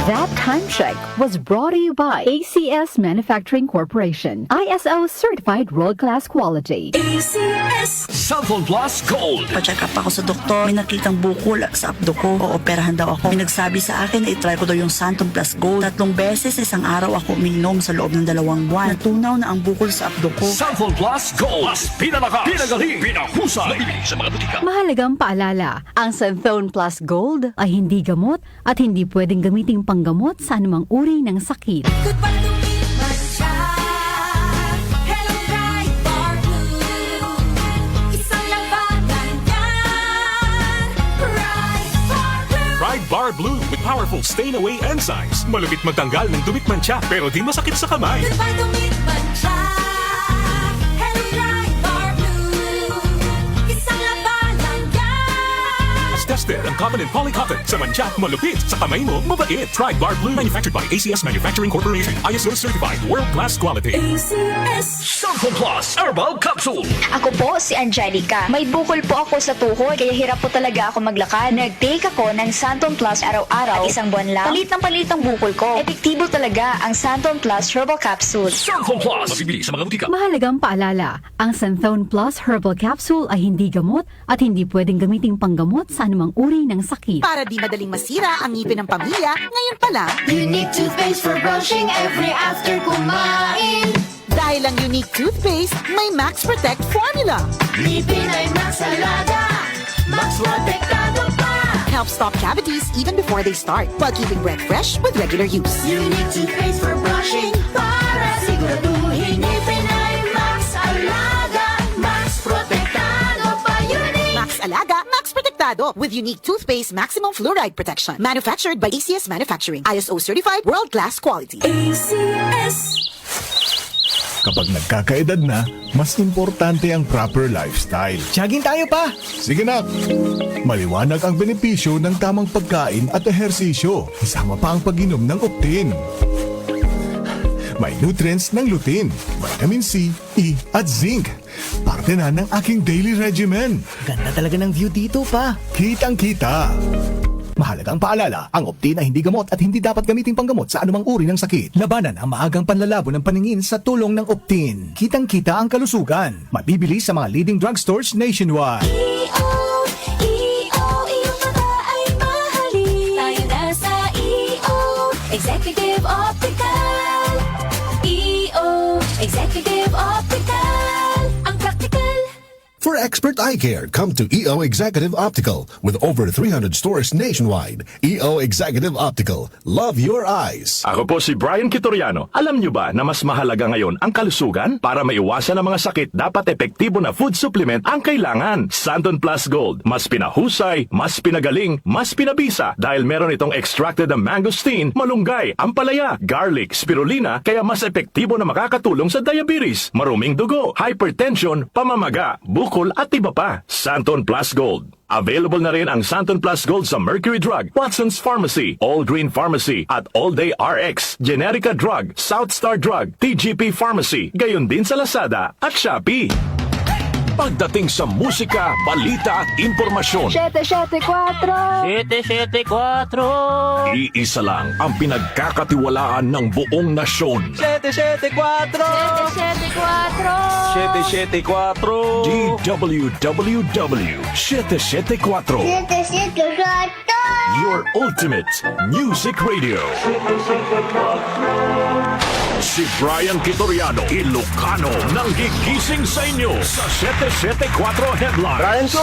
That time check was brought to you by ACS Manufacturing Corporation. ISO certified world-class quality. ACS Cellphone Plus Gold. Pa-check up ako sa doktor. May nakitang bukol sa abdo ko. Ooperahan daw ako. May nagsabi sa akin na itry ko daw yung Santon Plus Gold. 3 beses isang araw ako uminom sa loob ng 2 buwan. Natunaw na ang bukol sa abdo ko. Cellphone Plus Gold. Mas pinalakas, pinagaling, pinahusay. Mabibili sa mga butika. Mahalagang paalala, ang Santhone Plus Gold ay hindi gamot at hindi pwedeng gamiting panggamot sa anumang uri ng sakit. Goodbye to me, Masha. Hello, bright bar blue. Isang labanan yan. Bright bar blue. Pride Bar Blue with powerful stain-away enzymes. Malupit magtanggal ng dumit mancha pero di masakit sa kamay. Goodbye to me, Masha. Hello, bright bar blue. Isang labanan yan. As tested ang common in polycotton sa mancha, malupit sa kamay mo, mabait. Pride Bar Blue manufactured by ACS Manufacturing Corporation. ISO certified world-class quality. ACS Cellphone Plus Herbal Capsule. Ako po si Angelica. May bukol po ako sa tuhod, kaya hirap po talaga ako maglakad. Nag-take ako ng Santon Plus araw-araw at 1 buwan lang. Palit ang bukol ko. Epektibo talaga ang Santon Plus Herbal Capsule. Cellphone Plus. Mabibili sa mga butika. Mahalagang paalala, ang Santhone Plus Herbal Capsule ay hindi gamot at hindi pwedeng gamiting panggamot sa anumang uri ng sakit. Para di madaling masira ang ngipin ng pamilya, ngayon pa lang, Unique toothpaste for brushing every after kumain. dahil ang unique toothpaste, may Max Protect formula. Ngipin ay Max Alaga. Max protektado pa. Helps stop cavities even before they start, while keeping breath fresh with regular use. Unique toothpaste for brushing para siguraduhin ngipin ay Max Alaga. Max protektado pa. Unique. Max Alaga, Max Protectado with unique toothpaste maximum fluoride protection. Manufactured by ACS Manufacturing. ISO certified world-class quality. ACS. Kapag nagkakaedad na, mas importante ang proper lifestyle. Jogging tayo pa! Sige na! Maliwanag ang benepisyo ng tamang pagkain at ehersisyo. Kasama pa ang pag-inom ng Optin. May nutrients ng lutein, vitamin C, E at zinc. Parte na ng aking daily regimen. Ganda talaga ng view dito pa. Kitang-kita! Mahalagang paalala, ang Optin ay hindi gamot at hindi dapat gamiting panggamot sa anumang uri ng sakit. Labanan ang maagang panlalabo ng paningin sa tulong ng Optin. Kitang-kita ang kalusugan. Mabibili sa mga leading drugstores nationwide. EO, iyong mata ay mahalin. Tayo na sa EO, Executive Optical. EO, Executive Optical. Ang practical. For expert eye care, come to EO Executive Optical. With over 300 stores nationwide, EO Executive Optical. Love your eyes. Ako po si Brian Kitoriano. Alam nyo ba na mas mahalaga ngayon ang kalusugan? Para maiwasan ang mga sakit, dapat epektibo na food supplement ang kailangan. Santon Plus Gold. Mas pinahusay, mas pinagaling, mas pinabisa. Dahil meron itong extracted na mangosteen, malunggay, ampalaya, garlic, spirulina, kaya mas epektibo na makakatulong sa diabetes, maruming dugo, hypertension, pamamaga, bukol at iba pa. Santon Plus Gold. Available na rin ang Santon Plus Gold sa Mercury Drug, Watson's Pharmacy, All Green Pharmacy, at All Day RX, Generica Drug, South Star Drug, TGP Pharmacy, gayon din sa Lazada at Shopee. Pagdating sa musika, balita at impormasyon, 774! iisa lang ang pinagkakatiwalaan ng buong nasyon. 774! DWWW 774. Your ultimate music radio. Si Brian Kitoriano, Ilocano, nang gigising sa inyo sa 774 Headlines.